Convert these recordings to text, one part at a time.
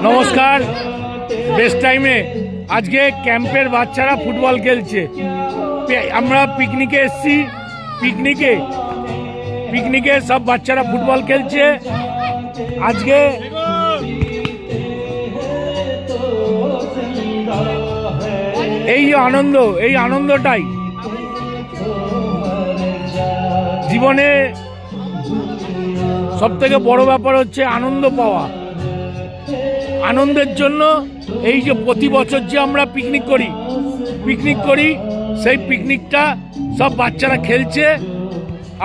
নমস্কার। বেস্ট টাইমে আজকে ক্যাম্পের বাচ্চারা ফুটবল খেলছে। আমরা পিকনিকে এসছি। পিকনিকে সব বাচ্চারা ফুটবল খেলছে। আজকে এই আনন্দটাই জীবনে সব থেকে বড় ব্যাপার হচ্ছে আনন্দ পাওয়া। আনন্দের জন্য এই যে প্রতি বছর যে আমরা পিকনিক করি সেই পিকনিকটা সব বাচ্চারা খেলছে।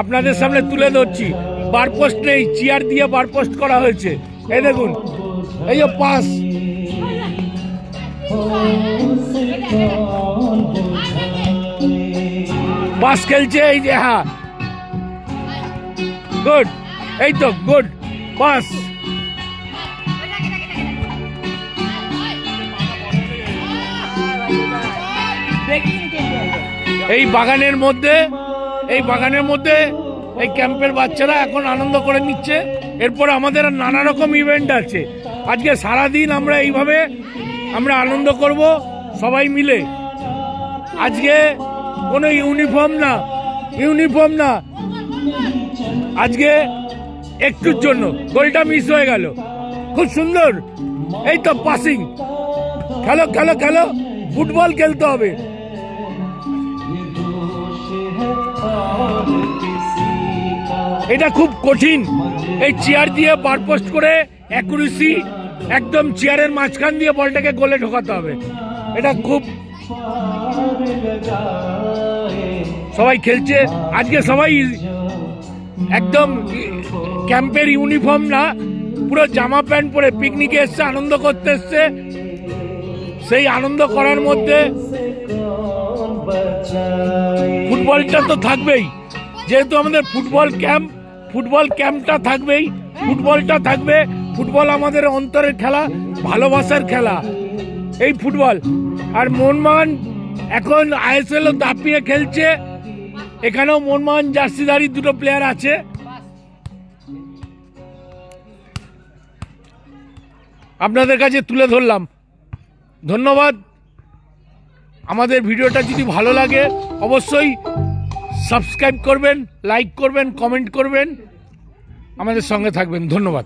আপনাদের সামনে তুলে ধরছি। বারপোস্ট নেই, চেয়ার দিয়ে বারপোস্ট করা হয়েছে। এই দেখুন, এই যে পাস খেলছে। এই যে হ্যাঁ, গুড, এই তো গুড পাস। এই বাগানের মধ্যে এই ক্যাম্পের বাচ্চারা এখন আনন্দ করে নিচ্ছে। এরপর আমাদের নানা রকম ইভেন্ট আছে। আজকে সারাদিন আমরা এইভাবে আনন্দ করব সবাই মিলে। আজকে কোনো ইউনিফর্ম না, আজকে একটুর জন্য গোলটা মিস হয়ে গেল। খুব সুন্দর, এই তো পাসিং। খেলো, ফুটবল খেলতে হবে। এটা খুব কঠিন। এই চেয়ার দিয়ে বারপোস্ট করে অ্যাকুরেসি একদম চেয়ারের মাঝখান দিয়ে বলটাকে গোলে ঢোকাতে হবে। এটা খুব সবাই খেলছে আজকে। সবাই একদম ক্যাম্পের ইউনিফর্ম না, পুরো জামা প্যান্ট পরে পিকনিকে এসছে, আনন্দ করতে এসছে। সেই আনন্দ করার মধ্যে ফুটবলটা তো থাকবেই। যেহেতু আমাদের ফুটবল ক্যাম্পটা থাকবেই, ফুটবলটা থাকবে। ফুটবল আমাদের অন্তরের খেলা, ভালোবাসার খেলা এই ফুটবল। আর মোহনবাগান এখন আইএসএল দাপিয়ে খেলছে। এখানেও মোহনবাগান জার্সিধারী দুটো প্লেয়ার আছে। আপনাদের কাছে তুলে ধরলাম। ধন্যবাদ। আমাদের ভিডিওটা যদি ভালো লাগে অবশ্যই সাবস্ক্রাইব করবেন, লাইক করবেন, কমেন্ট করবেন, আমাদের সঙ্গে থাকবেন। ধন্যবাদ।